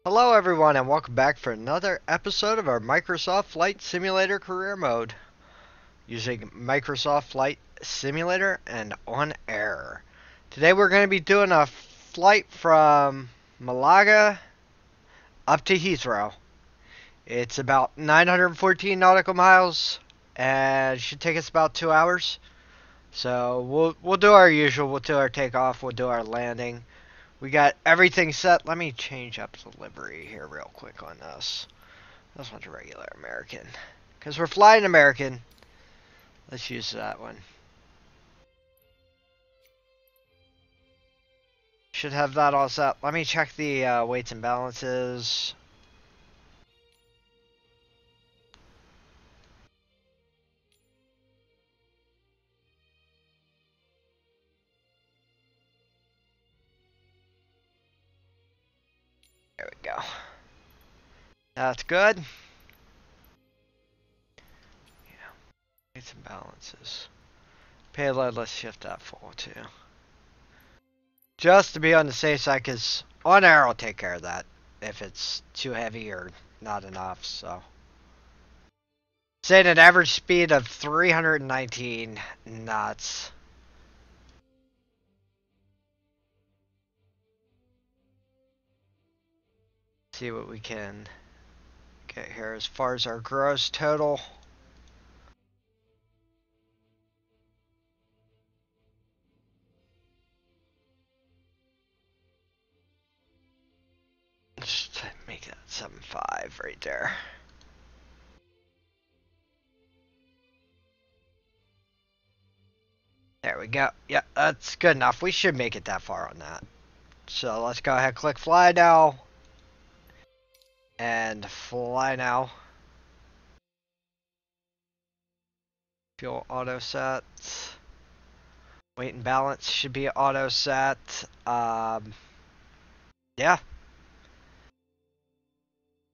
Hello everyone and welcome back for another episode of our Microsoft Flight Simulator career mode using Microsoft Flight Simulator and OnAir. Today we're going to be doing a flight from Malaga up to Heathrow. It's about 914 nautical miles and it should take us about 2 hours. So we'll do our usual, we'll do our takeoff, we'll do our landing. We got everything set. Let me change up the livery here real quick on this. This one's a regular American. Because we're flying American. Let's use that one. Should have that all set. Let me check the weights and balances. There we go. That's good. Yeah. Weights and balances. Payload, let's shift that full too. Just to be on the safe side, because OnAir will take care of that if it's too heavy or not enough, so. Saying an average speed of 319 knots. See what we can get here as far as our gross total. Just make that 7.5 right there. There we go. Yeah, that's good enough. We should make it that far on that. So let's go ahead, click fly now. And fly now. Fuel auto set. Weight and balance should be auto set. Yeah.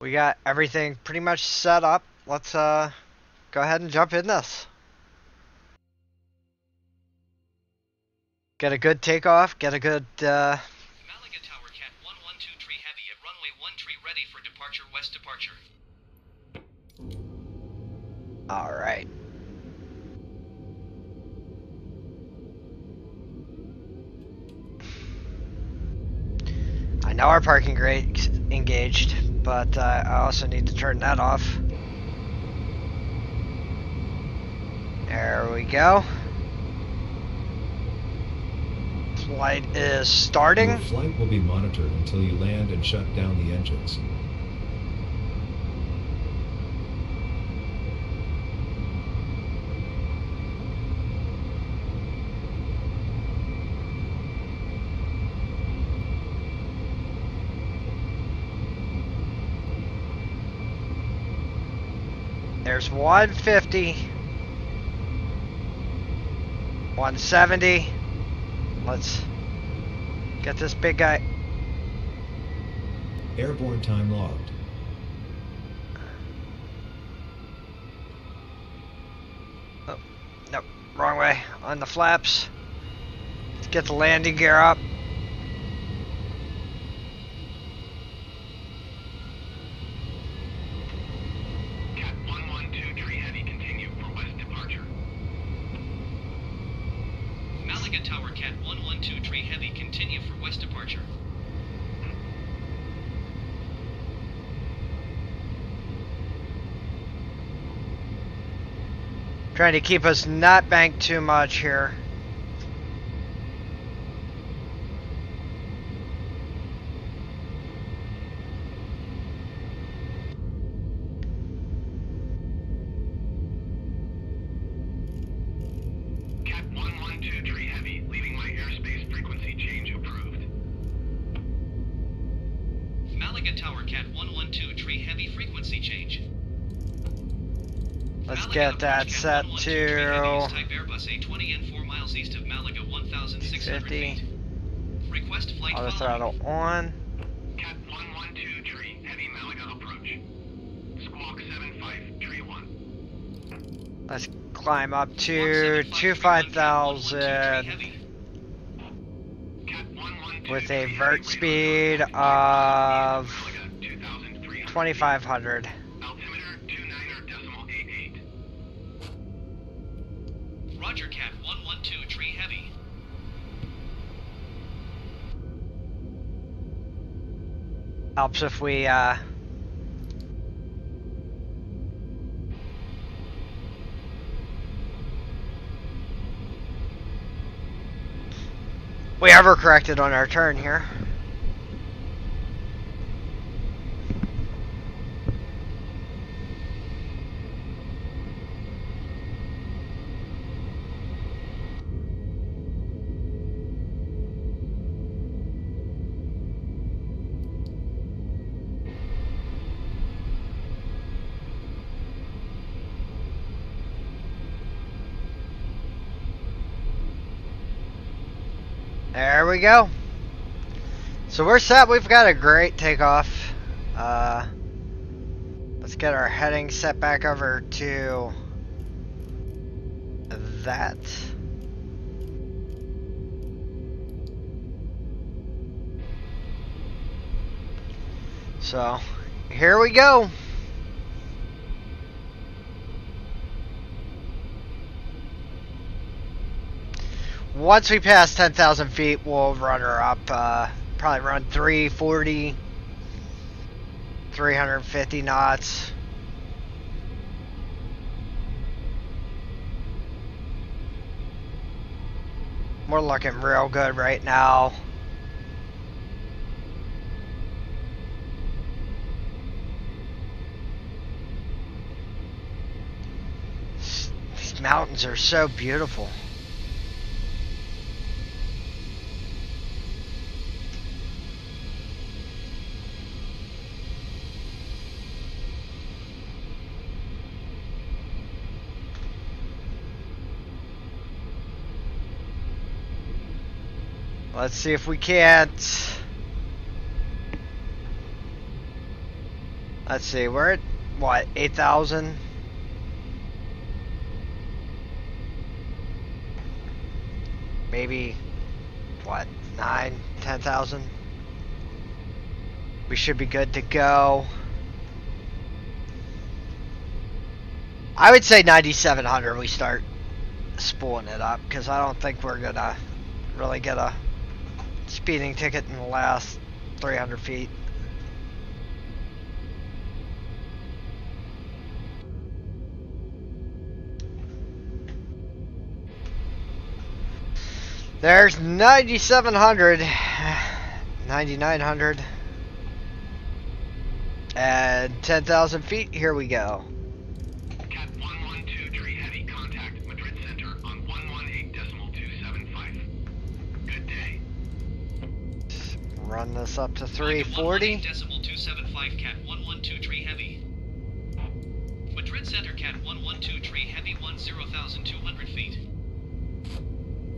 We got everything pretty much set up. Let's go ahead and jump in this. Get a good takeoff, get a good Malaga Tower Cat 1123 Heavy at runway 13 ready for departure, west departure. Alright. I know our parking grade's engaged, but I also need to turn that off. There we go. Flight is starting. Your flight will be monitored until you land and shut down the engines. There's 150, 170. Let's get this big guy. Airborne time logged. Oh, nope, wrong way. On the flaps. Let's get the landing gear up. Cat 1123 Heavy, continue for west departure. Malaga Tower Cat 1123 Heavy, continue for west departure. Trying to keep us not banked too much here. Cat 1123 Heavy, leaving my airspace, frequency change approved. Malaga Tower Cat 1123 Heavy, frequency change. Let's get that set to Type Airbus A20 and 4 miles east of Malaga, 1,600 feet. 50. Request flight Auto following. throttle on. Cat 1123 Heavy, Malaga approach. Squawk 75, tree 1. Let's climb up to 25,000 with a vert speed of 2500. Altimeter 29.88. Roger, Cat 112, tree heavy. Helps if we overcorrected on our turn here. There we go. So we're set. We've got a great takeoff. Let's get our heading set back over to that. So here we go. Once we pass 10,000 feet, we'll run her up. Probably run 340, 350 knots. We're looking real good right now. These mountains are so beautiful. Let's see if we can't. Let's see, we're at what, 8,000? Maybe what, 9, 10,000? We should be good to go. I would say 9,700 we start spooling it up, because I don't think we're gonna really get a speeding ticket in the last 300 feet. There's 9,700, 9,900, and 10,000 feet. Here we go. Cat 112, tree heavy, contact Madrid Center on 118.275. Good day. Run this up to 340. 118.275, Cat 112, tree heavy. Madrid Center, Cat 112, tree heavy, 10,200 feet.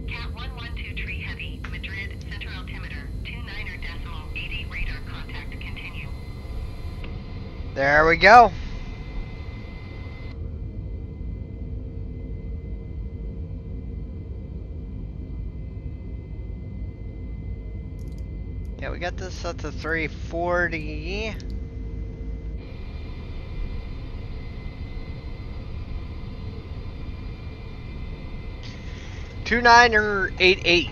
Cat 112, tree heavy, Madrid Center altimeter 29.88 radar contact continue. There we go. Yeah, we got this up to 340. $29.88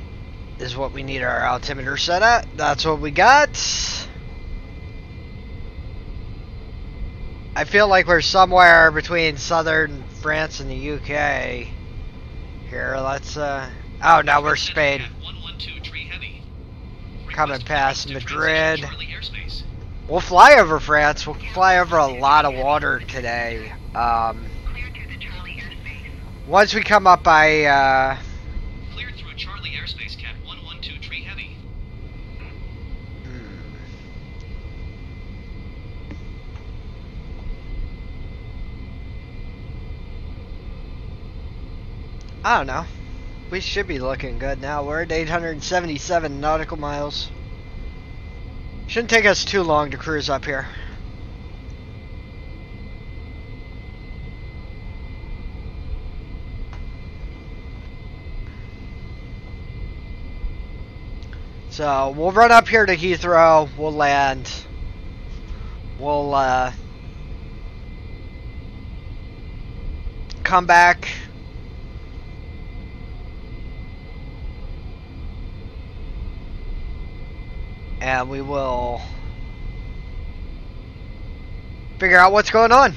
is what we need our altimeter set at. That's what we got. I feel like we're somewhere between southern France and the UK. Here, let's oh, now we're Spain. Coming past Madrid. We'll fly over France. We'll fly over a lot of water today. Clear to the Charlie airspace. Once we come up by Cleared through Charlie airspace, Cat 112, tree heavy. I don't know. We should be looking good now. We're at 877 nautical miles. Shouldn't take us too long to cruise up here. So we'll run up here to Heathrow. We'll land. we'll come back. And we will figure out what's going on.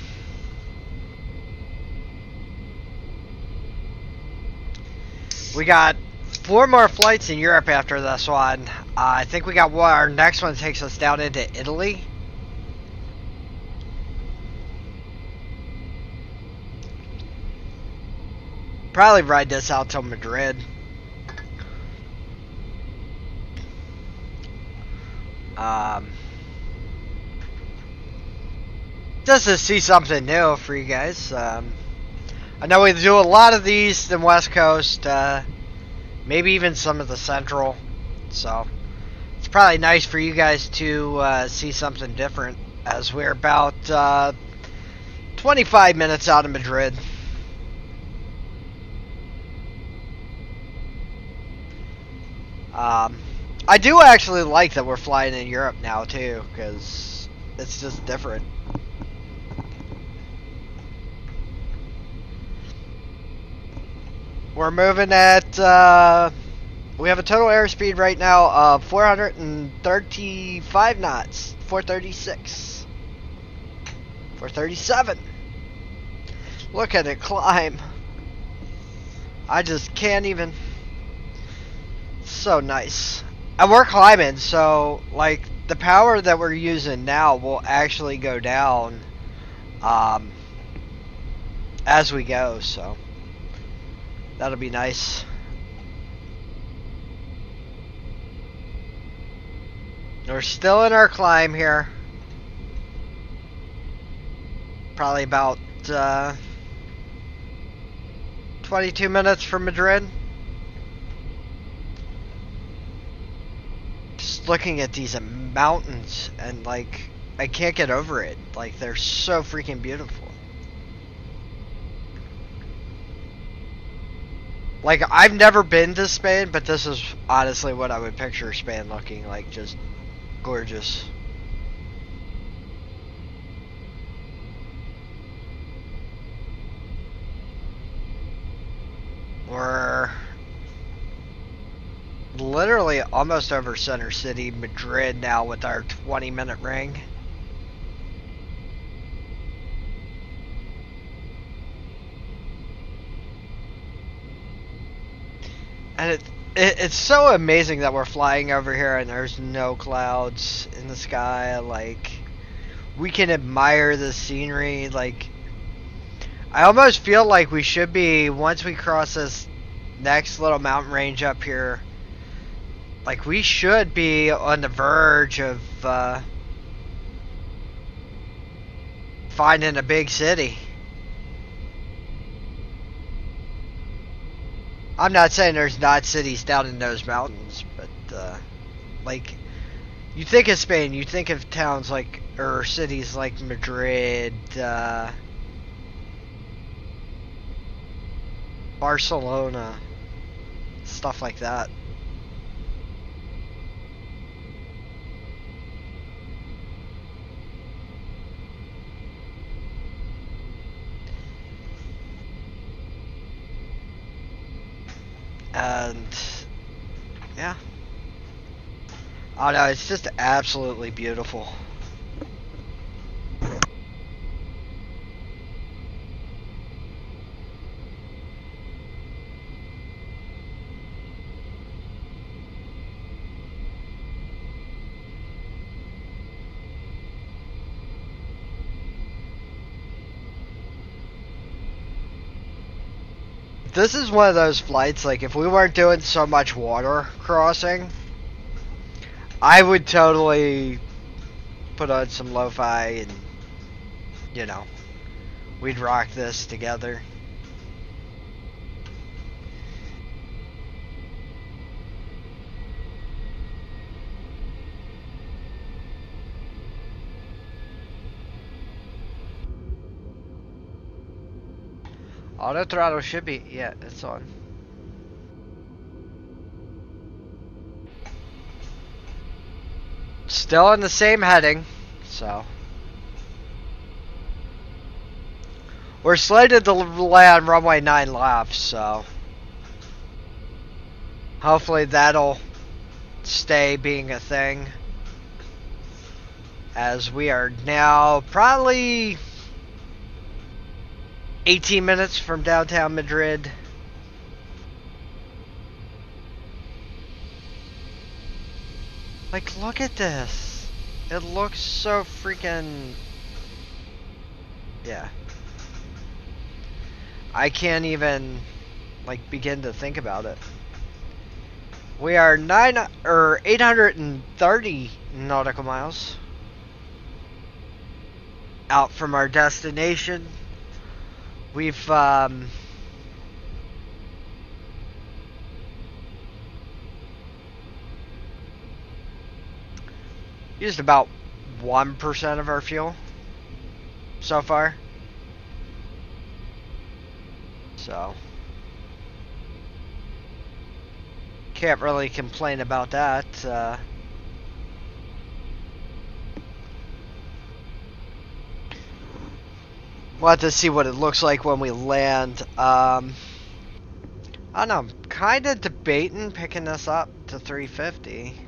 We got 4 more flights in Europe after this one. I think we got one. Our next one takes us down into Italy. Probably ride this out till Madrid. Just to see something new for you guys. I know we do a lot of the East and West Coast, maybe even some of the Central, so it's probably nice for you guys to see something different, as we're about 25 minutes out of Madrid. I do actually like that we're flying in Europe now too, because it's just different. We're moving at, we have a total airspeed right now of 435 knots, 436, 437. Look at it climb. I just can't even. So nice. And we're climbing, so like the power that we're using now will actually go down as we go, so that'll be nice. We're still in our climb here. Probably about 22 minutes from Madrid. Just looking at these mountains and like I can't get over it. Like they're so freaking beautiful. Like I've never been to Spain, but this is honestly what I would picture Spain looking like, just gorgeous. We're literally almost over Center City, Madrid now with our 20-minute ring. And it's so amazing that we're flying over here and there's no clouds in the sky. Like, we can admire the scenery. Like, I almost feel like we should be, once we cross this next little mountain range up here, like we should be on the verge of finding a big city. I'm not saying there's not cities down in those mountains, but like, you think of Spain, you think of towns like, or cities like Madrid, Barcelona, stuff like that. And yeah, oh no, it's just absolutely beautiful. This is one of those flights, like if we weren't doing so much water crossing, I would totally put on some lo-fi and, you know, we'd rock this together. Auto throttle should be, yeah, it's on. Still in the same heading, so We're slated to land runway 9 left, so hopefully that'll stay being a thing. As we are now probably 18 minutes from downtown Madrid. Like, look at this. It looks so freaking... Yeah. I can't even, like, begin to think about it. We are 830 nautical miles out from our destination. We've used about 1% of our fuel so far. So can't really complain about that. We'll have to see what it looks like when we land. I don't know, I'm kind of debating picking this up to 350.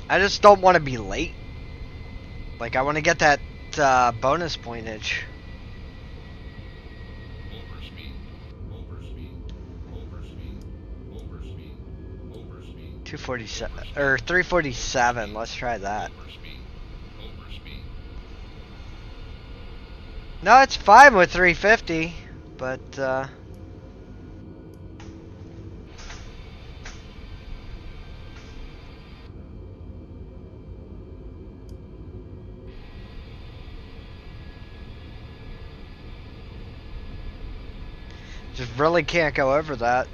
I just don't want to be late. Like, I want to get that bonus pointage. Overspeed. 247 or 347. Let's try that. No, it's fine with 350, but just really can't go over that.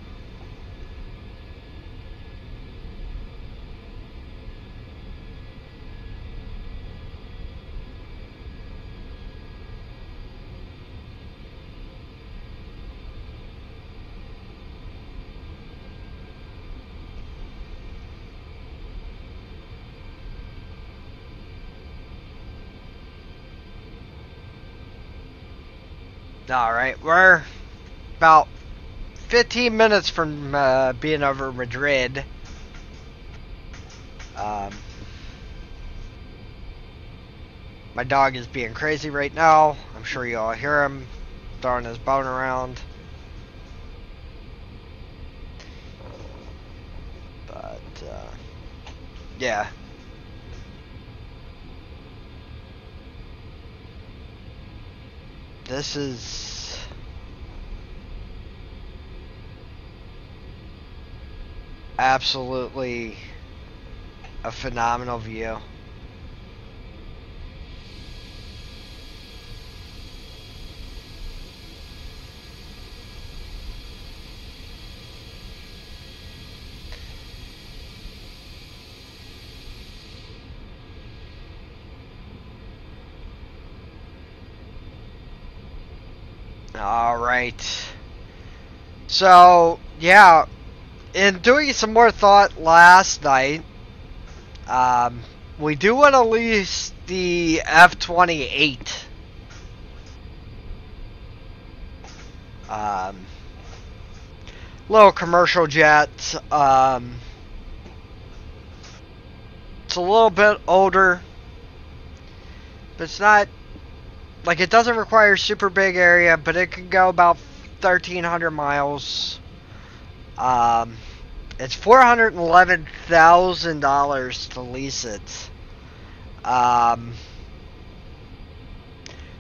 Alright, we're about 15 minutes from being over Madrid. My dog is being crazy right now. I'm sure you all hear him throwing his bone around. But, yeah. This is absolutely a phenomenal view. Alright. So, yeah, in doing some more thought last night, we do want to lease the F28. Little commercial jet. It's a little bit older, but it's not, like, it doesn't require super big area, but it can go about 1,300 miles. It's $411,000 to lease it.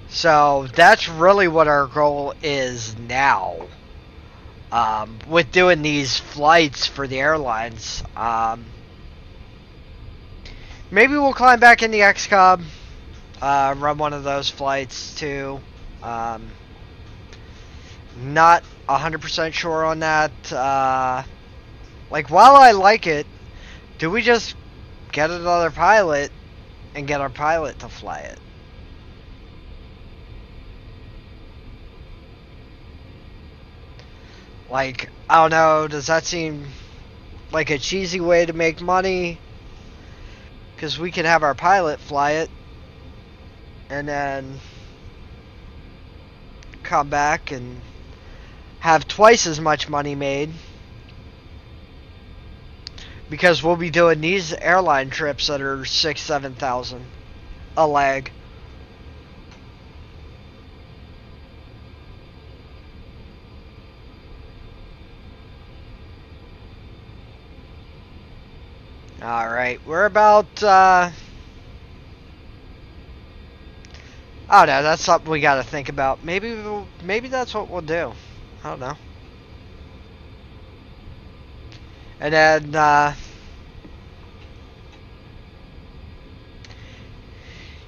So that's really what our goal is now. With doing these flights for the airlines. Maybe we'll climb back in the X-Cub. Run one of those flights too. Not 100% sure on that. Like, while I like it, do we just get another pilot and get our pilot to fly it? Like, I don't know, does that seem like a cheesy way to make money? Because we can have our pilot fly it and then come back and have twice as much money made. Because we'll be doing these airline trips that are 6,000-7,000 a leg. Alright, we're about, I don't know, that's something we gotta think about. Maybe that's what we'll do. I don't know. And then,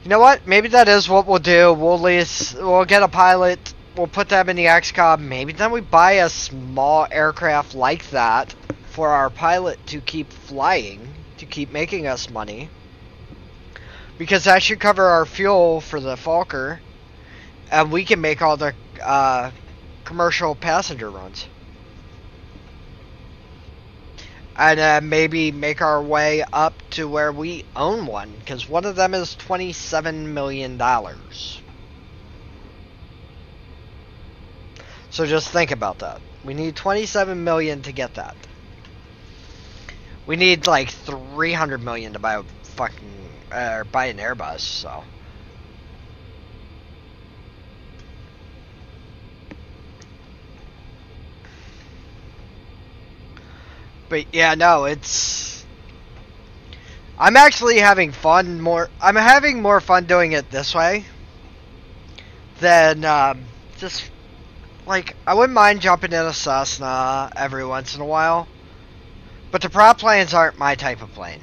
you know what? Maybe that is what we'll do. We'll get a pilot, we'll put them in the XCOM. Maybe then we buy a small aircraft like that for our pilot to keep flying, to keep making us money. Because that should cover our fuel for the Falker. And we can make all the commercial passenger runs. And maybe make our way up to where we own one. Because one of them is $27 million. So just think about that. We need $27 million to get that. We need like $300 million to buy a fucking... buy an Airbus, so... But yeah, no, it's... I'm actually having fun I'm having more fun doing it this way than just like I wouldn't mind jumping in a Cessna every once in a while, but the prop planes aren't my type of plane.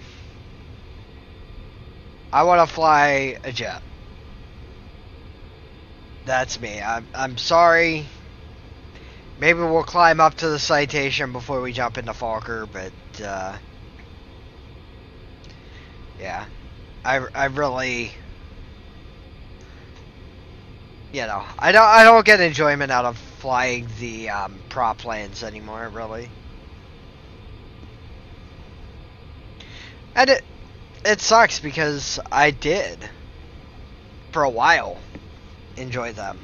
I want to fly a jet. That's me. I'm sorry. Maybe we'll climb up to the citation before we jump into Falker, but yeah, I really, you know, I don't get enjoyment out of flying the prop planes anymore, really. And it sucks because I did for a while enjoy them.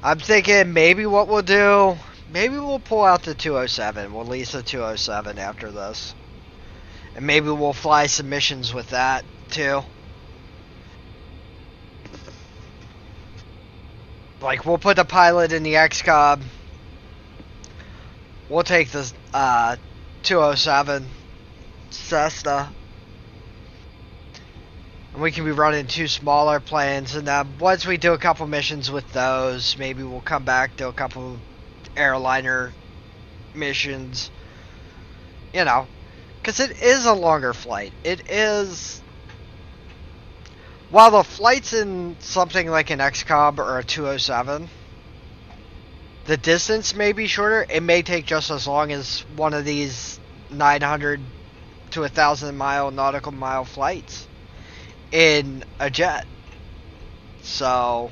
I'm thinking maybe what we'll do, maybe we'll pull out the 207. We'll lease the 207 after this. And maybe we'll fly some missions with that, too. Like, we'll put the pilot in the XCOM. We'll take the 207 Cessna. And we can be running two smaller planes. And once we do a couple missions with those, maybe we'll come back, do a couple airliner missions. You know. Because it is a longer flight. It is... While the flight's in something like an XCOM or a 207, the distance may be shorter. It may take just as long as one of these 900 to 1,000 mile nautical mile flights in a jet. So,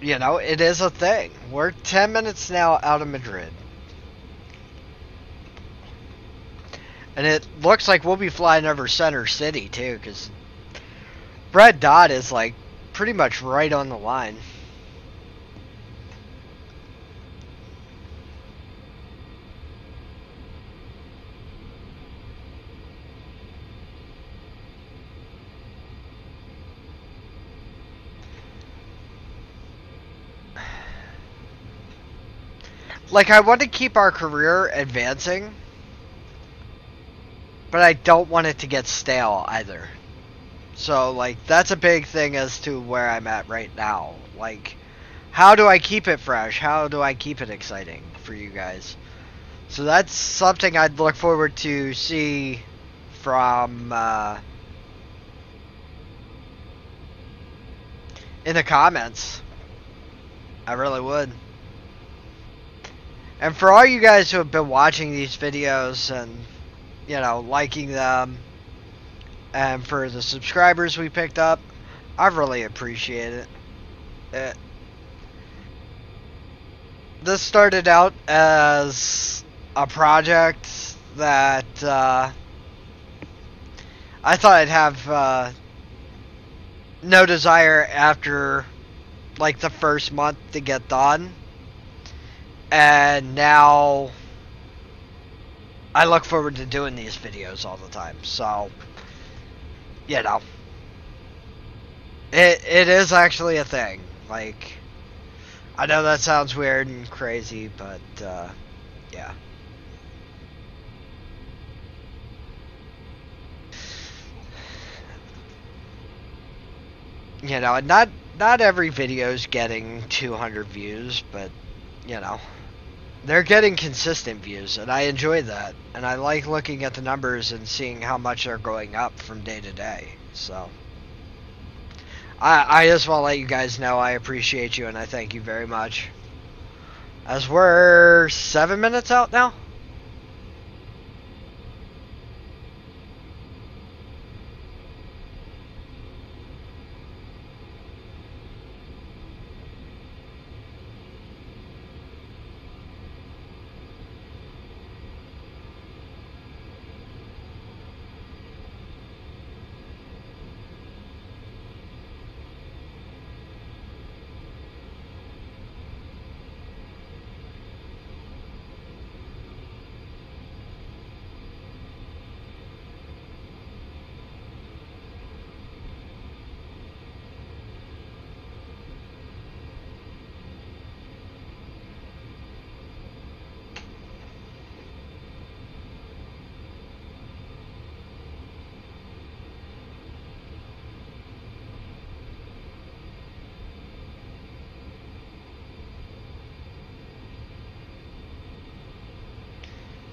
you know, it is a thing. We're 10 minutes now out of Madrid. And it looks like we'll be flying over Center City, too, because Red Dot is, like, pretty much right on the line. Like, I want to keep our career advancing, but I don't want it to get stale either. So, like, that's a big thing as to where I'm at right now. Like, how do I keep it fresh? How do I keep it exciting for you guys? So that's something I'd look forward to see from, in the comments. I really would. And for all you guys who have been watching these videos and, you know, liking them, and for the subscribers we picked up, I really appreciate it. this started out as a project that I thought I'd have no desire after like the first month to get done, and now I look forward to doing these videos all the time. So, you know, it is actually a thing. Like, I know that sounds weird and crazy, but yeah. You know, not every video's getting 200 views, but you know, they're getting consistent views, and I enjoy that. And I like looking at the numbers and seeing how much they're going up from day to day. So I just want to let you guys know I appreciate you and I thank you very much. As we're 7 minutes out now.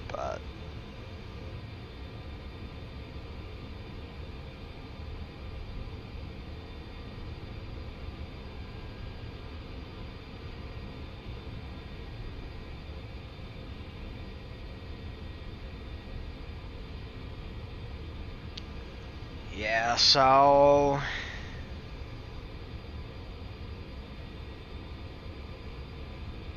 But yeah, so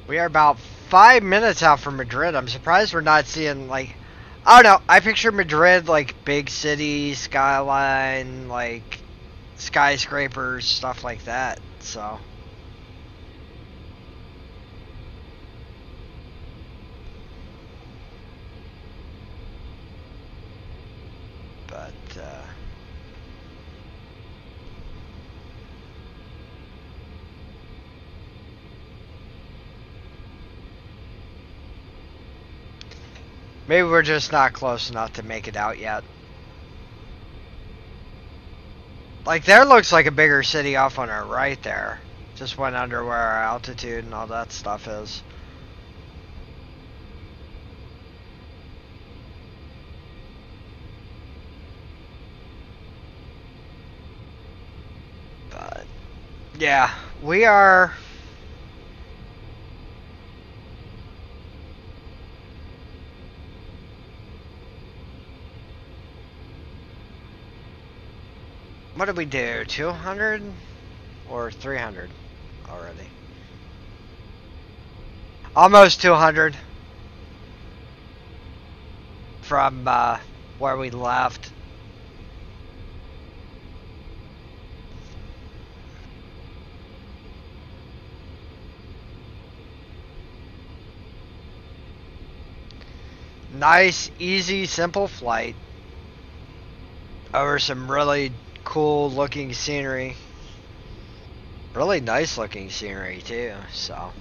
we are about 5 minutes out from Madrid. I'm surprised we're not seeing, like, I don't know. I picture Madrid like big city, skyline, like skyscrapers, stuff like that. So, but maybe we're just not close enough to make it out yet. Like, there looks like a bigger city off on our right there. Just went under where our altitude and all that stuff is. But, yeah, we are... What did we do? 200 or 300 already? Almost 200 from where we left. Nice, easy, simple flight over some really cool looking scenery. Really nice looking scenery too, so.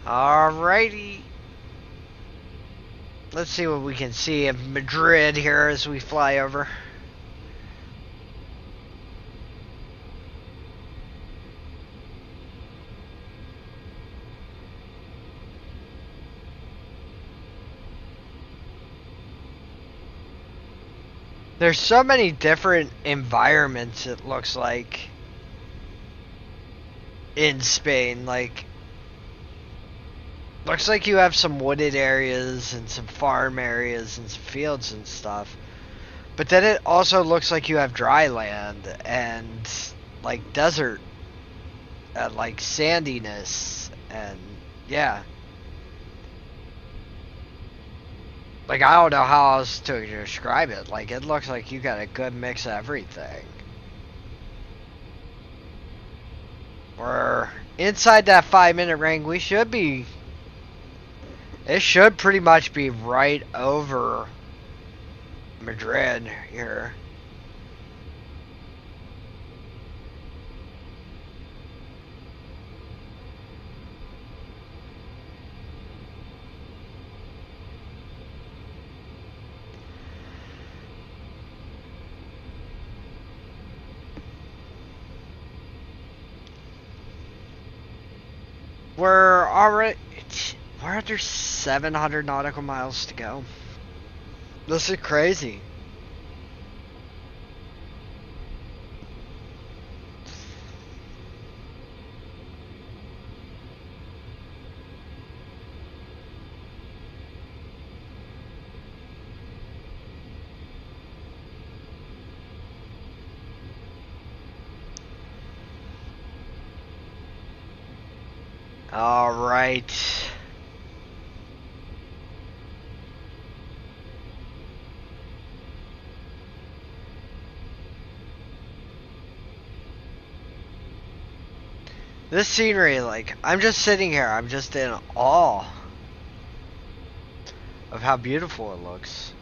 Alrighty. Let's see what we can see of Madrid here as we fly over. There's so many different environments, it looks like, in Spain. Like, looks like you have some wooded areas and some farm areas and some fields and stuff. But then it also looks like you have dry land and like desert and like sandiness and yeah. Like, I don't know how else to describe it. Like, it looks like you got a good mix of everything. We're inside that 5-minute ring. We should be... It should pretty much be right over Madrid here. We're under 700 nautical miles to go. This is crazy. All right. This scenery, like, I'm just sitting here, I'm just in awe of how beautiful it looks.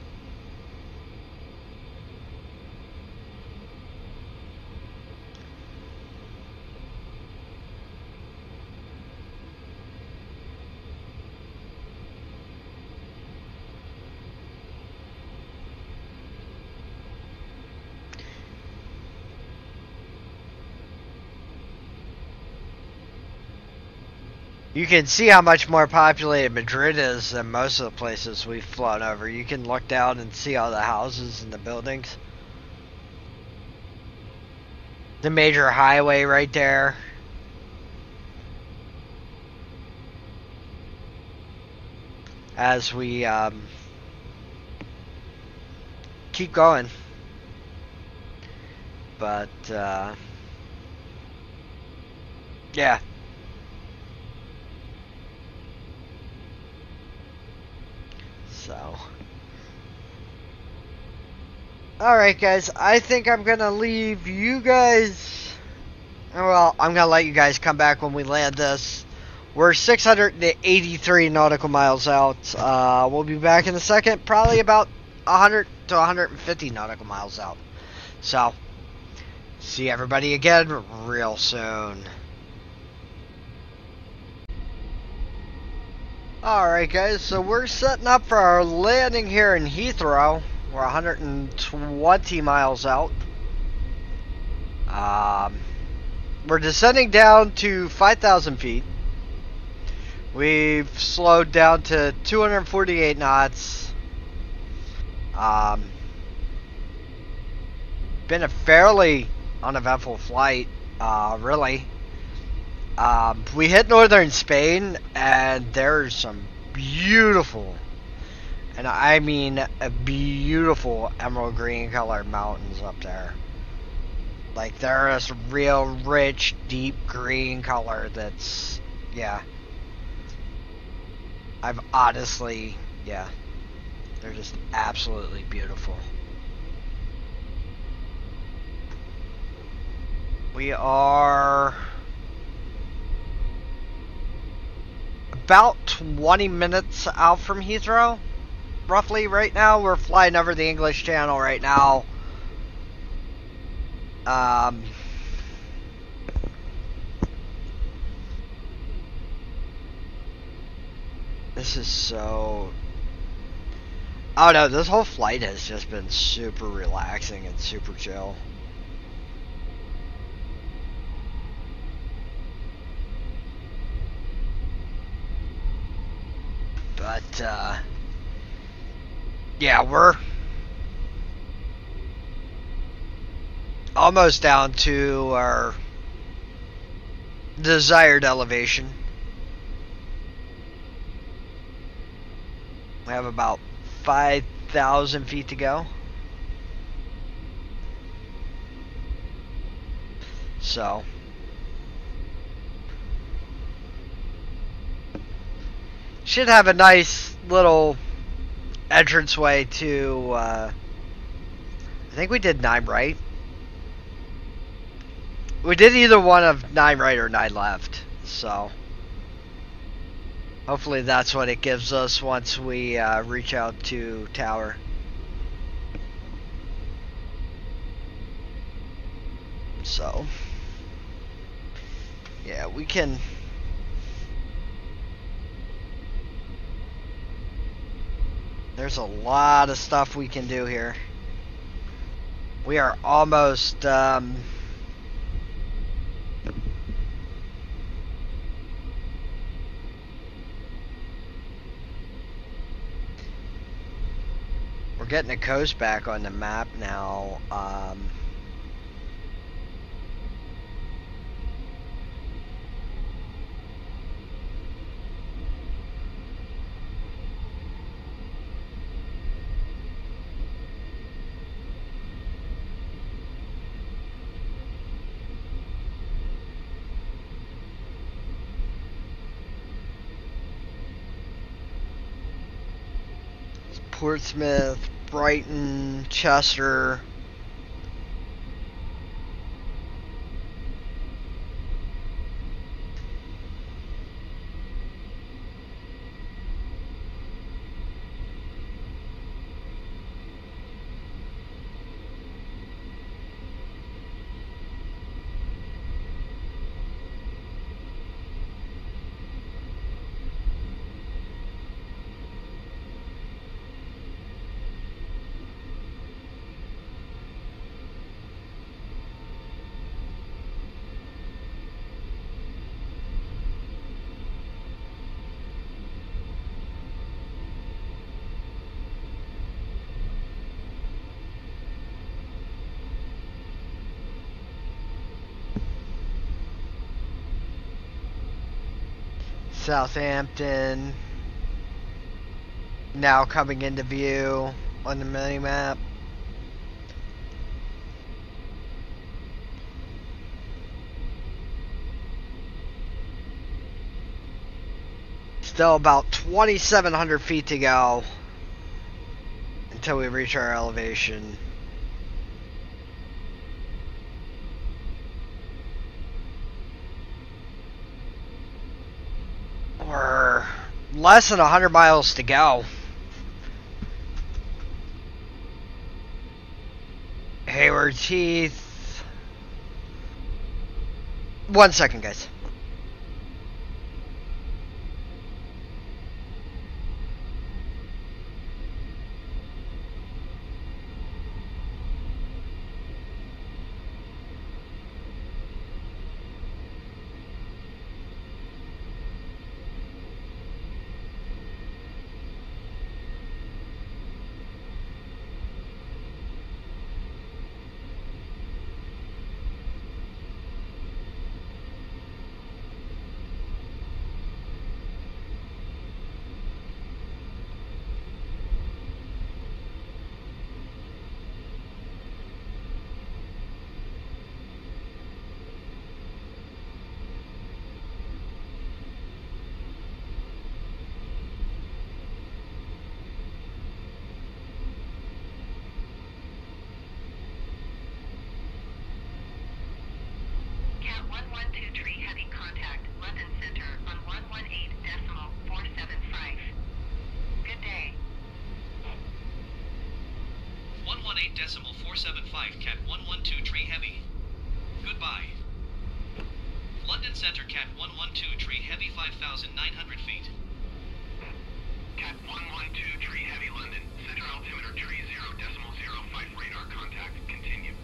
You can see how much more populated Madrid is than most of the places we've flown over. You can look down and see all the houses and the buildings. The major highway right there. As we keep going. But, yeah. So, alright guys, I think I'm gonna leave you guys, well, I'm gonna let you guys come back when we land this. We're 683 nautical miles out. We'll be back in a second, probably about 100 to 150 nautical miles out. So, see everybody again real soon. Alright guys, so we're setting up for our landing here in Heathrow. We're 120 miles out. We're descending down to 5,000 feet. We've slowed down to 248 knots. Been a fairly uneventful flight, really. We hit northern Spain, and there's some beautiful, and I mean a beautiful emerald green colored mountains up there. Like, they're this real rich, deep green color that's, yeah. I've honestly, yeah. They're just absolutely beautiful. We are about 20 minutes out from Heathrow, roughly, right now. We're flying over the English Channel right now. This is so... I don't know, this whole flight has just been super relaxing and super chill. But, yeah, almost down to our desired elevation. We have about 5,000 feet to go. So should have a nice little entranceway to I think we did 9 right. We did either one of 9 right or 9 left. So hopefully that's what it gives us once we reach out to tower. So yeah, we can. There's a lot of stuff we can do here. We are almost we're getting the coast back on the map now. Portsmouth, Brighton, Chester. Southampton now coming into view on the mini map. Still about 2,700 feet to go until we reach our elevation. We're less than 100 miles to go. Hayward's Heath. 1 second, guys. Cat 112 heavy contact London Center on 118.475. Good day. 118.475 Cat 112 heavy. Goodbye. London Center Cat 112 heavy 5,900 feet. Cat 112 heavy London. Center altimeter 30.05 radar contact. Continue.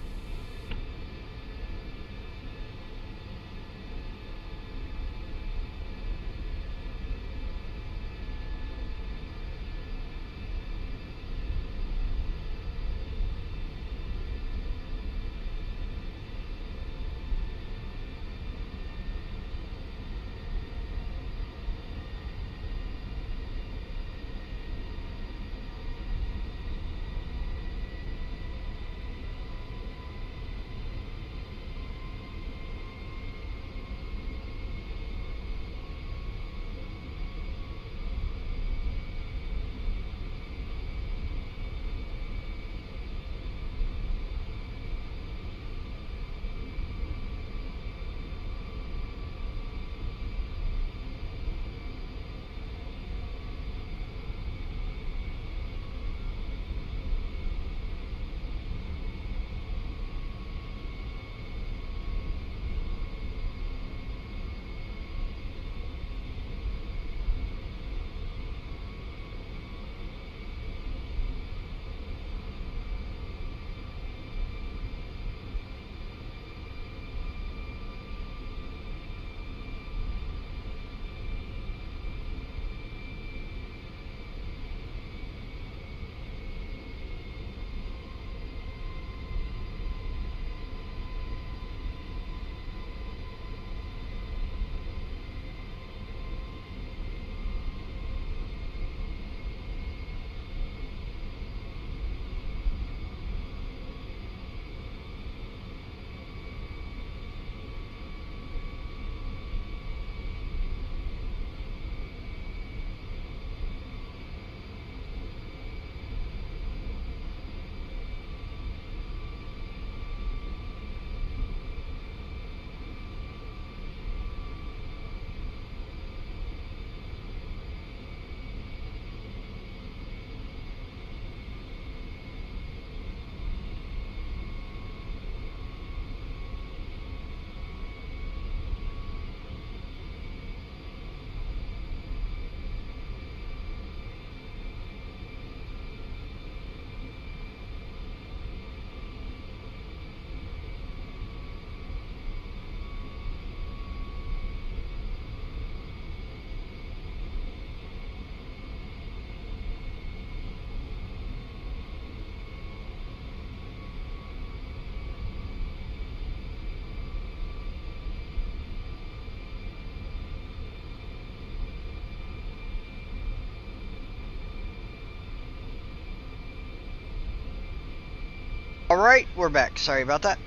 Alright, we're back. Sorry about that.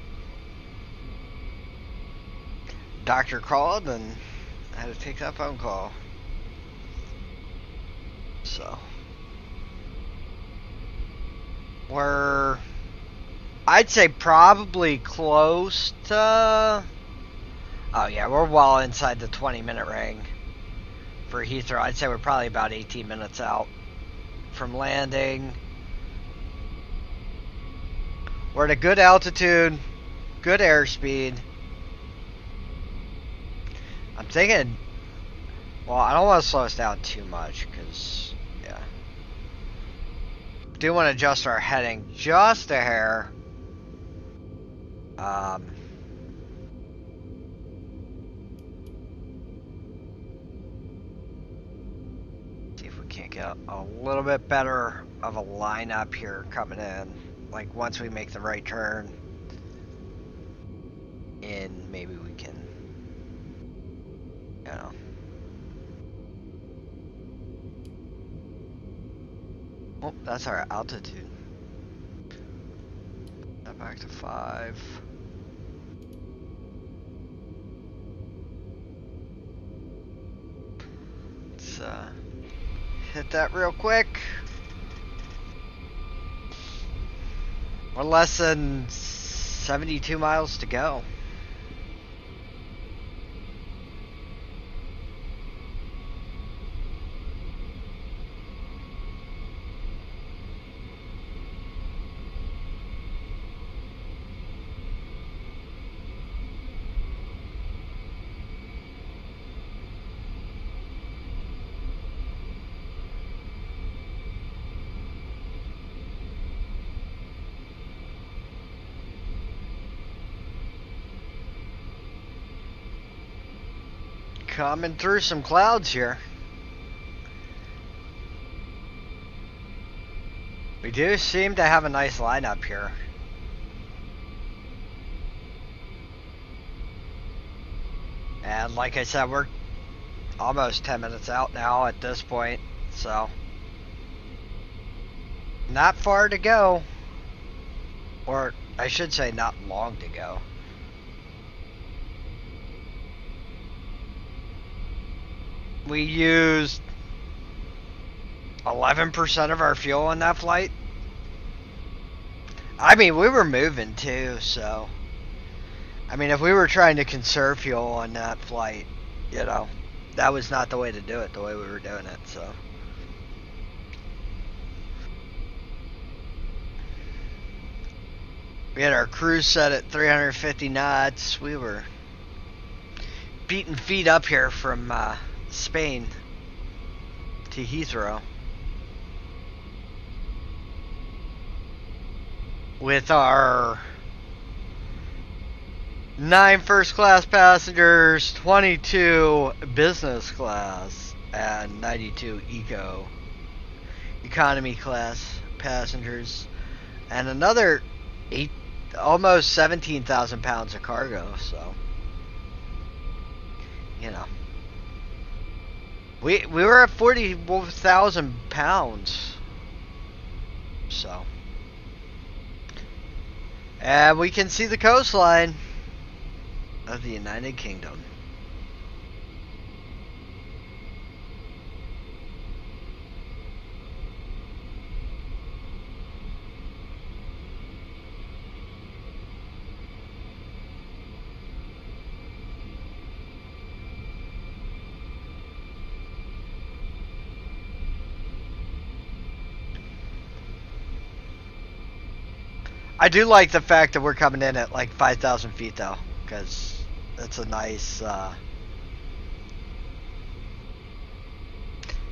Doctor called and I had to take that phone call. So we're, I'd say probably close to, oh yeah, we're well inside the 20-minute ring for Heathrow. I'd say we're probably about 18 minutes out from landing. We're at a good altitude, good airspeed. I'm thinking, well, I don't want to slow us down too much because, yeah. Do want to adjust our heading just a hair. See if we can't get a little bit better of a lineup here coming in. Like once we make the right turn, and maybe we can, you know. Oh, that's our altitude. Now back to 5. Let's hit that real quick. We're less than 72 miles to go. Coming through some clouds here. We do seem to have a nice lineup here. And like I said, we're almost 10 minutes out now at this point, so not far to go. Or I should say not long to go. We used 11% of our fuel on that flight. I mean, we were moving too, so I mean, if we were trying to conserve fuel on that flight, you know, that was not the way to do it, the way we were doing it, so. We had our cruise set at 350 knots. We were beating feet up here from Spain to Heathrow with our 9 first class passengers, 22 business class, and 92 economy class passengers, and another almost 17,000 pounds of cargo. So, you know, we were at 40,000 pounds. So, and we can see the coastline of the United Kingdom. I do like the fact that we're coming in at like 5,000 feet though, because that's a nice,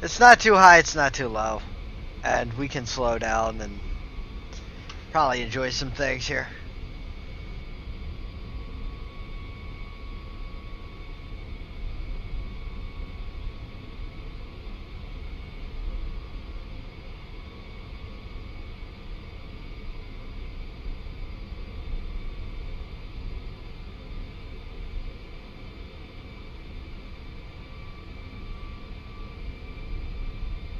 it's not too high, it's not too low, and we can slow down and probably enjoy some things here.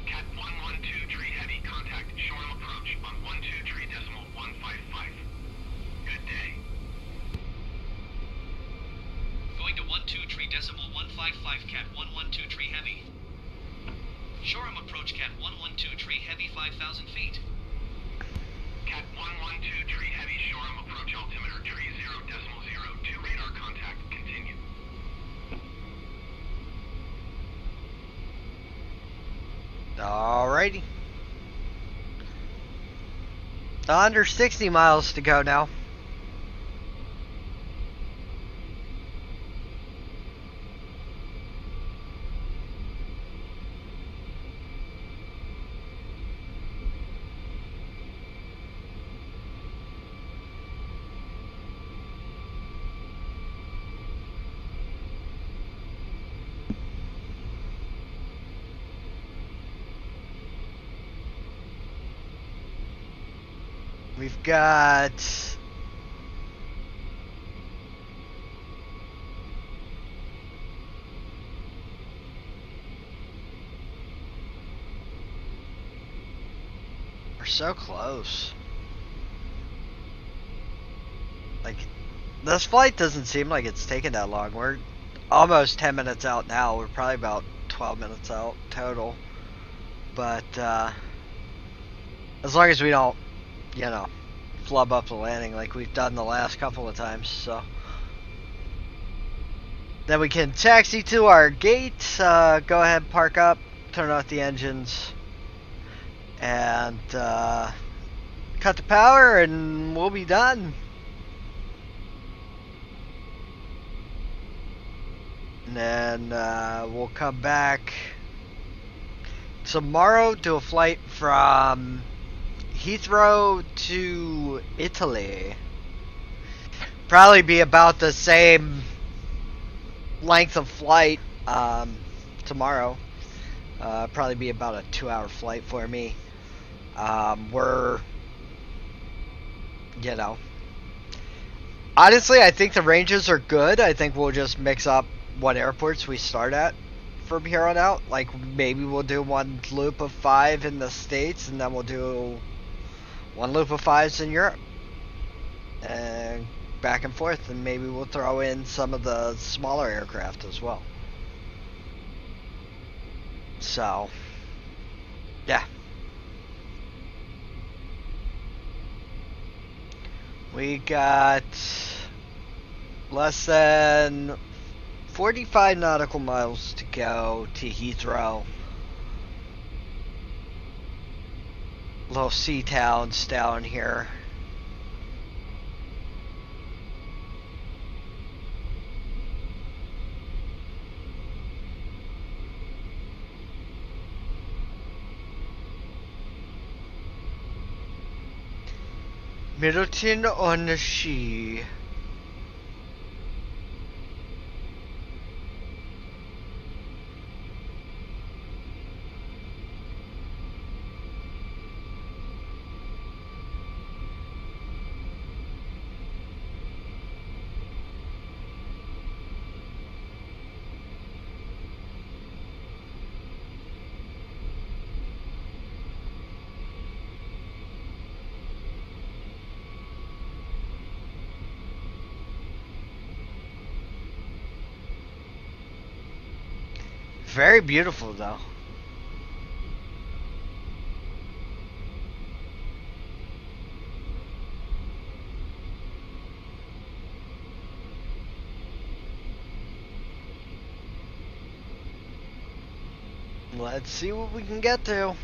Cat 112 tree heavy, contact shortal approach on 123.155. .155 Cat 112 Tree Heavy. Shoreham approach Cat 112 Tree Heavy 5,000 feet. Cat 112 Tree Heavy, Shoreham approach altimeter tree 0.02 radar contact. Continue. Alrighty. Under 60 miles to go now. We've got we're so close. Like, this flight doesn't seem like it's taking that long. We're almost 10 minutes out now. We're probably about 12 minutes out total. But as long as we don't, you know, flub up the landing like we've done the last couple of times, so then we can taxi to our gate, go ahead, park up, turn off the engines, and cut the power, and we'll be done. And then we'll come back tomorrow, do a flight from Heathrow to Italy. Probably be about the same length of flight tomorrow. Probably be about a 2-hour flight for me. We're, you know, honestly, I think the ranges are good. I think we'll just mix up what airports we start at from here on out. Like, maybe we'll do one loop of 5 in the States, and then we'll do one loop of 5s in Europe, and back and forth, and maybe we'll throw in some of the smaller aircraft as well. So, yeah. We got less than 45 nautical miles to go to Heathrow. Little sea towns down here. Middleton on the Sea. Very beautiful, though. Let's see what we can get to.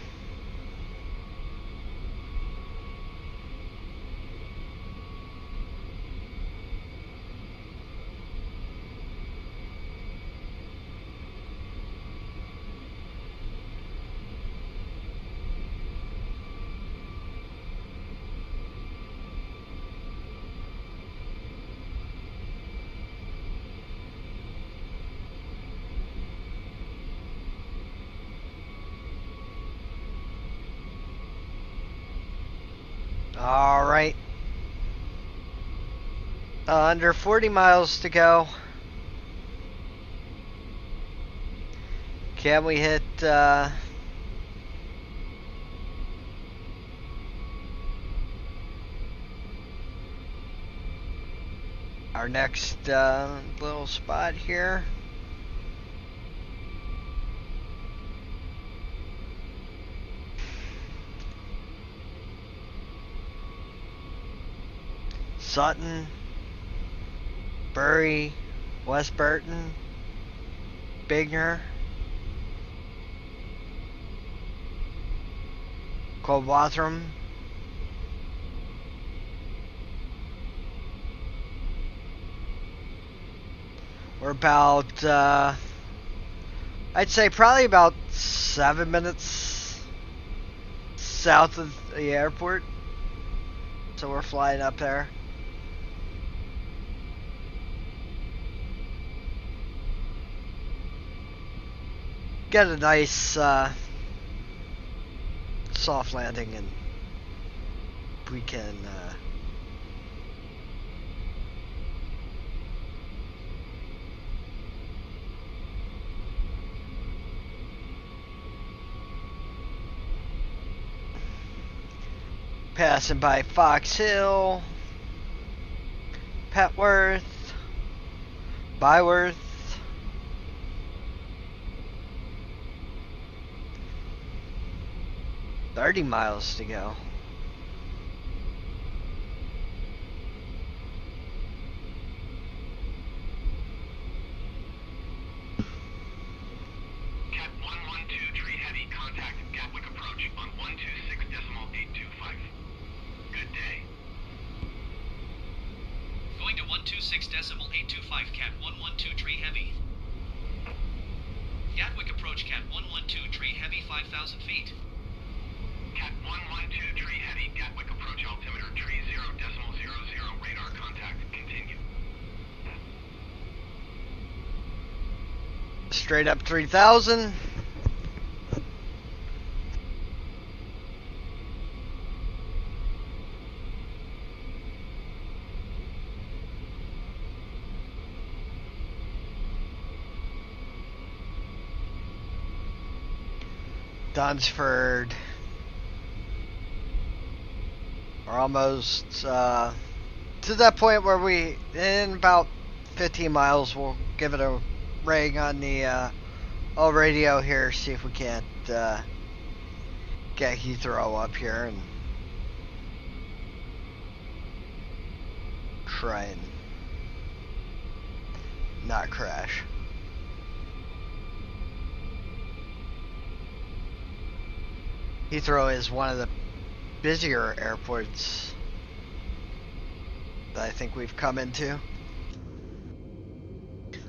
Alright. Under 40 miles to go. Can we hit our next little spot here? Sutton, Bury, West Burton, Bigner, Colbothram, we're about, I'd say probably about 7 minutes south of the airport. So we're flying up there. Get a nice soft landing, and we can passing by Fox Hill, Petworth, Byworth, $30 miles to go. Cat 112 Tree Heavy, contact Gatwick approach on 126.825. Good day. Going to 126.825, Cat 112 Tree Heavy. Gatwick approach, Cat 112 Tree Heavy, 5,000 feet. Cat 112 Tree Heavy, Gatwick approach altimeter 30.00, radar contact, continue. Straight up 3,000. Dunsford. We're almost to that point where we, in about 15 miles, we'll give it a ring on the old radio here, see if we can't get Heathrow up here and try and not crash. Heathrow is one of the busier airports that I think we've come into.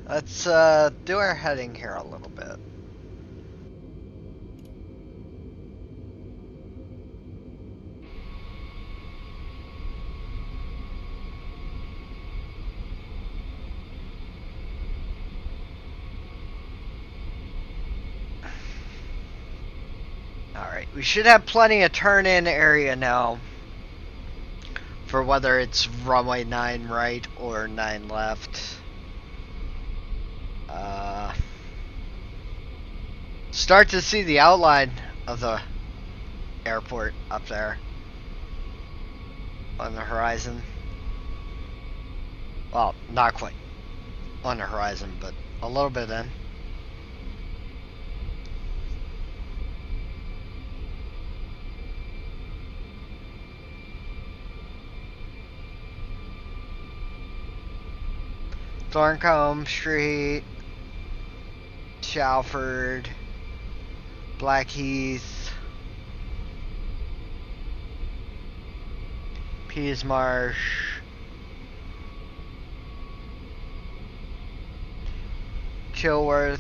Let's do our heading here a little bit. Alright, we should have plenty of turn-in area now for whether it's runway 9 right or 9 left. Start to see the outline of the airport up there on the horizon. Well, not quite on the horizon, but a little bit in. Thorncombe Street, Shalford, Blackheath, Peasmarsh, Chilworth,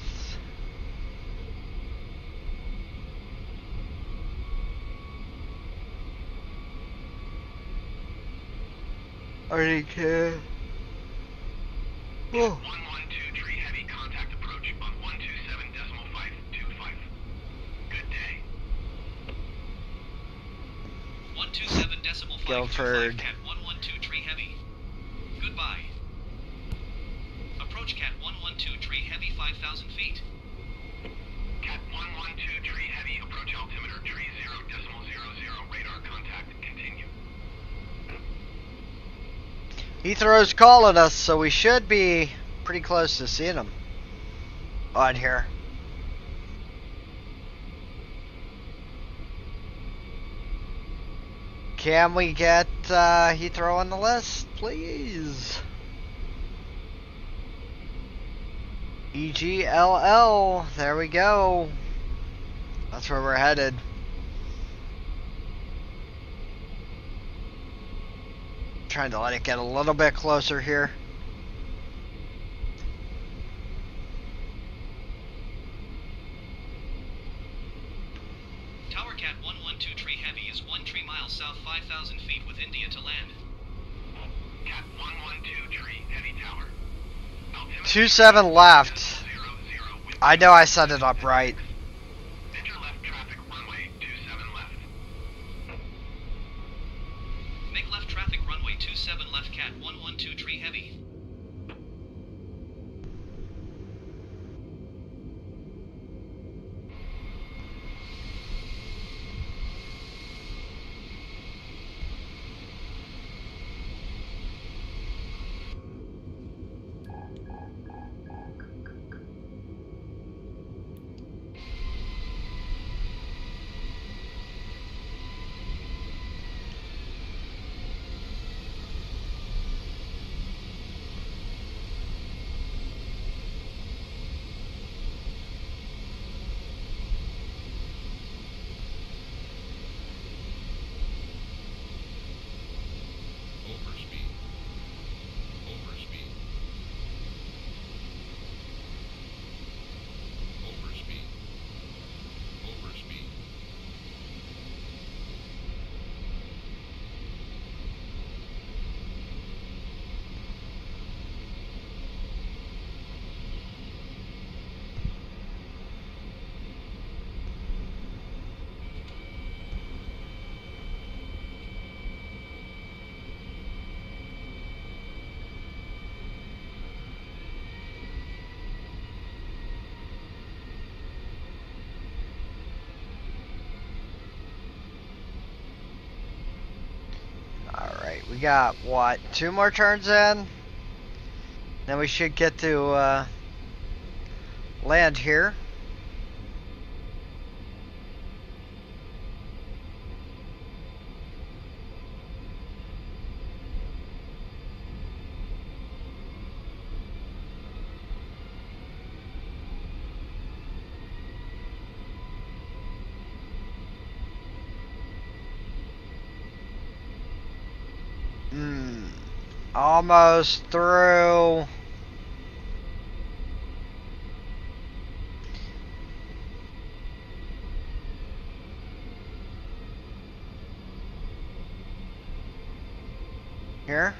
RDK. Oh. 112 Tree Heavy, contact approach on 127.525. Good day. 127.525, Guildford. Cat 112 Tree Heavy. Goodbye. Approach Cat 112 Tree Heavy, 5,000 feet. Cat 112 Tree Heavy, approach altimeter 30.00, radar contact, continue. Heathrow's calling us, so we should be pretty close to seeing him on here. Can we get Heathrow on the list, please? EGLL, there we go. That's where we're headed. Trying to let it get a little bit closer here. Tower Cat 112 tree heavy is 13 miles south 5,000 feet with India to land. Cat 112 tree heavy tower. Altimeter 27 left. 0, 0, wind I know I set it up right. enter left traffic runway 27 left. Make left traffic runway 27 left Cat 112 tree heavy. Overspeed. Overspeed. Overspeed. Overspeed. Alright, we got, what, 2 more turns in? Then we should get to land here. Almost through. Here.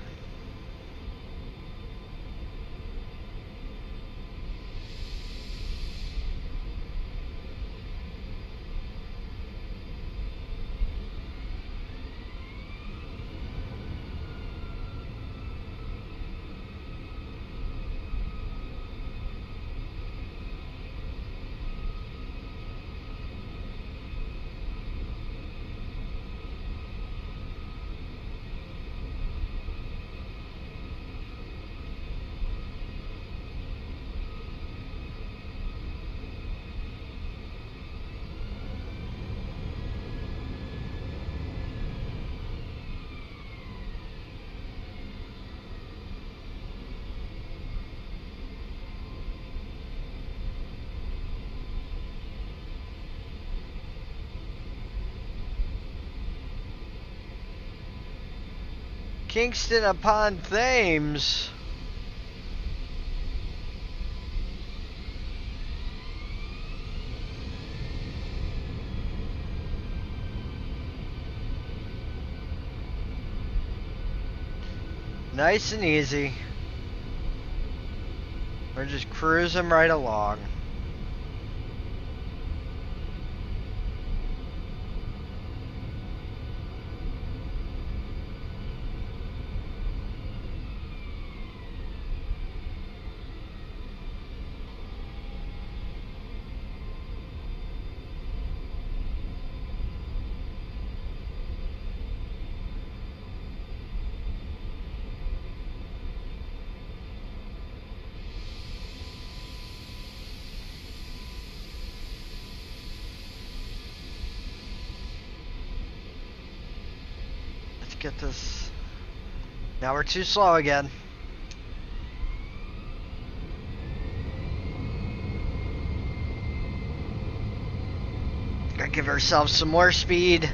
Kingston upon Thames. Nice and easy. We're just cruising right along. get this. Now we're too slow again. Gotta give ourselves some more speed.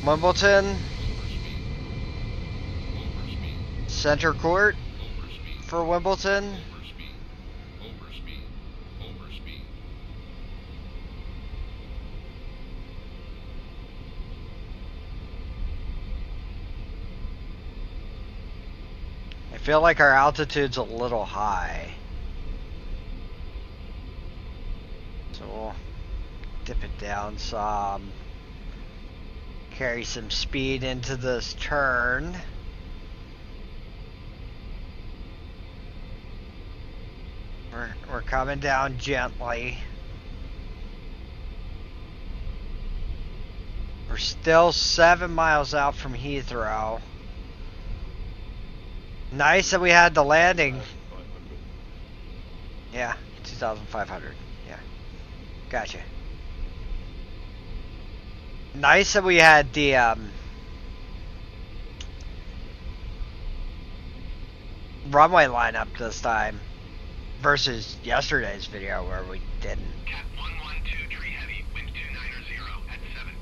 Wimbledon, center court for Wimbledon. I feel like our altitude's a little high. So we'll dip it down some. Carry some speed into this turn. We're coming down gently. We're still 7 miles out from Heathrow. Nice that we had the landing. Yeah, 2,500. Yeah, gotcha. Nice that we had the runway lineup this time versus yesterday's video where we didn't. Cat 112 tree heavy, wind 290 at 7.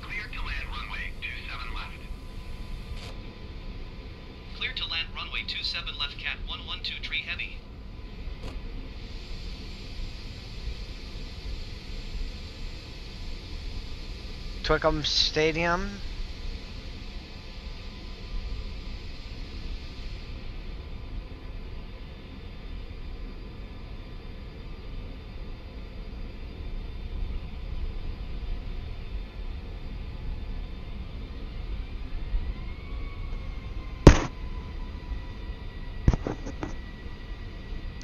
Clear to land runway 27 left. Clear to land runway 27 left, Cat 112 tree heavy. Twickenham Stadium.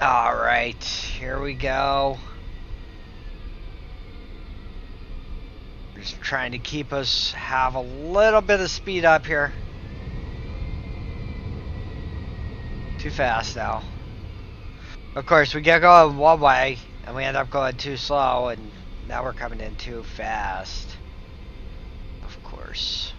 All right, here we go. Just trying to keep us have a little bit of speed up here. Too fast now. Of course, we get going one way and we end up going too slow, and now we're coming in too fast. Of course.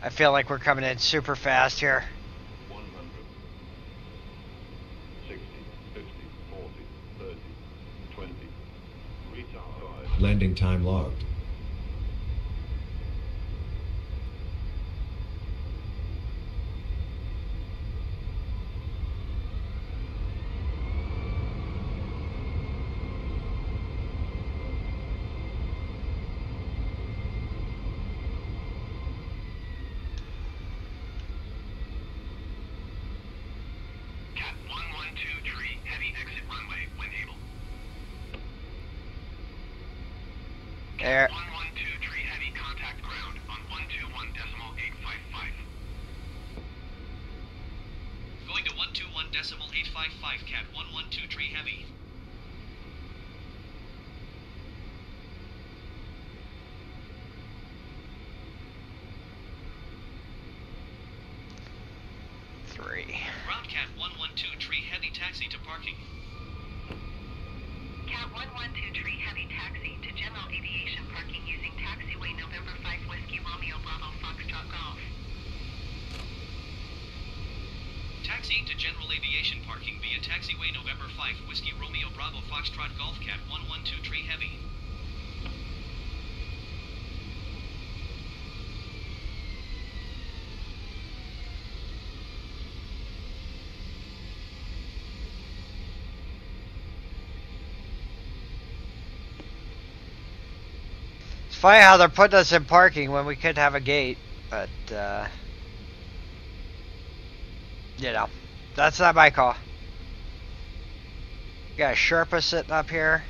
I feel like we're coming in super fast here. 100, 60, 50, 40, 30, 20, retard. Landing time logged. Cat 112 tree heavy exit runway when able. There. 112 tree heavy contact ground on 121.855. Going to 121.855, Cat 112 tree heavy. Ground Cat 112 tree heavy taxi to parking. Cat 112 tree heavy taxi to general aviation parking using taxiway November 5 Whiskey Romeo Bravo Foxtrot Golf. Taxiing to general aviation parking via taxiway November 5 Whiskey Romeo Bravo Foxtrot Golf, Cat 112 tree heavy. Funny how they're putting us in parking when we could have a gate, but, you know, that's not my call. Got a Sherpa sitting up here.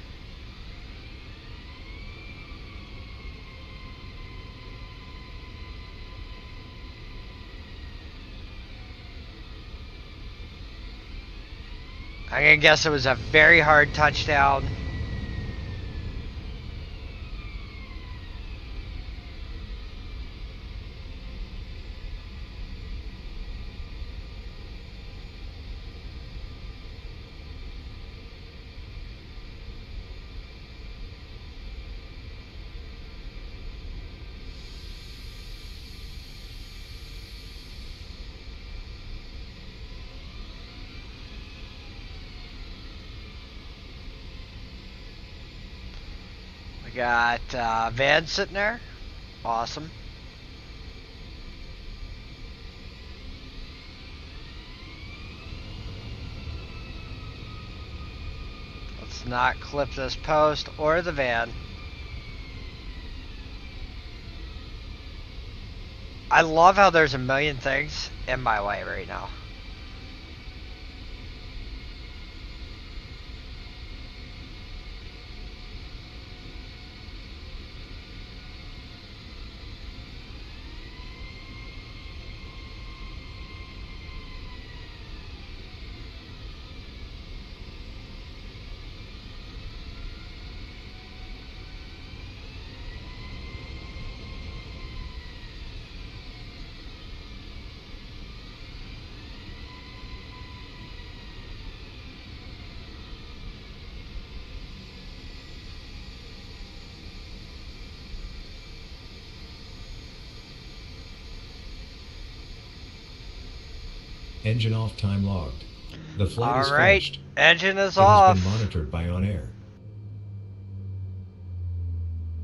I'm gonna guess it was a very hard touchdown. We got Van sitting there. Awesome. Let's not clip this post or the van. I love how there's a million things in my way right now. Engine off, time logged. The flight is Alright, finished. engine is It off. has been monitored by OnAir.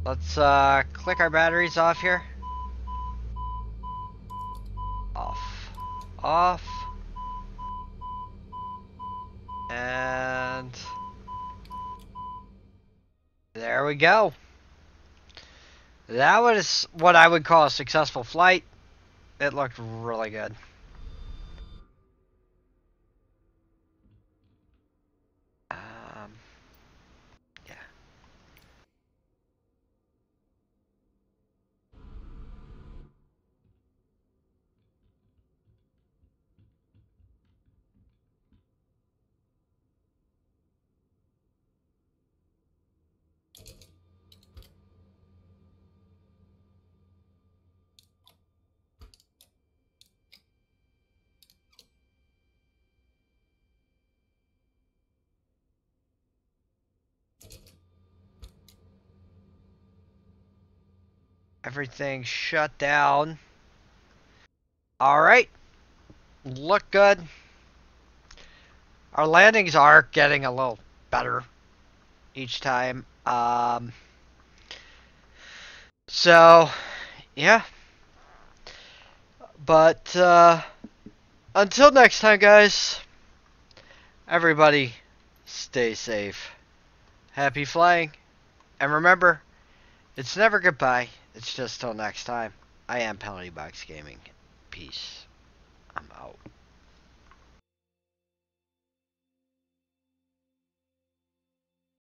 Let's click our batteries off here. Off. Off. And there we go. That was what I would call a successful flight. It looked really good. Yeah. Everything shut down. Alright. Look good. Our landings are getting a little better each time. So, yeah. But, until next time, guys, everybody stay safe. Happy flying. And remember, it's never goodbye. It's just till next time. I am Penalty Box Gaming. Peace. I'm out.